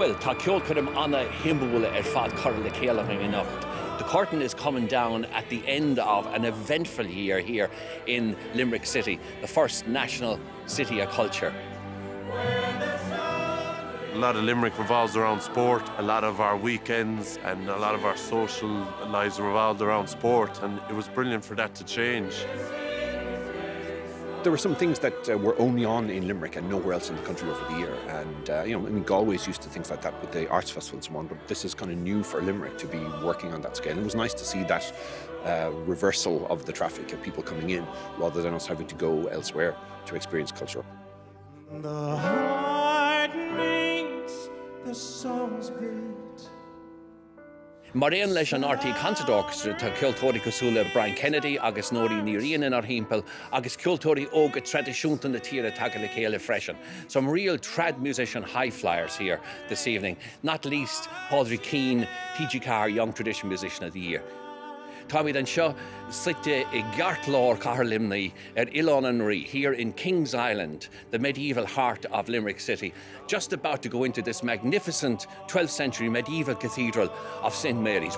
Well, tá ceolchuireann anna himbúla fad chur le céalach in nacht. The curtain is coming down at the end of an eventful year here in Limerick City, the first national city of culture. A lot of Limerick revolves around sport. A lot of our weekends and a lot of our social lives revolved around sport, and it was brilliant for that to change. There were some things that were only on in Limerick and nowhere else in the country over the year. And, you know, I mean, Galway's used to things like that with the arts festivals and so on, but this is kind of new for Limerick to be working on that scale. And it was nice to see that reversal of the traffic of people coming in rather than us having to go elsewhere to experience culture. The heart makes the songs beat. Marion leis an RTE Concert Orchestra tá ceoltóirí cosúla Brian Kennedy agus Noirín Ní Riain in our hÉireann agus ceoltóirí óga tradiisiúnta na tíre take le céile freisin. Some real trad musician high flyers here this evening, not least Padraig Keane, TG4 Young Tradition Musician of the Year. Tommy then seo site I gart lár Chathair Luimnigh Ilónanrí here in Kings Island, the medieval heart of Limerick City, just about to go into this magnificent 12th century medieval cathedral of St. Mary's.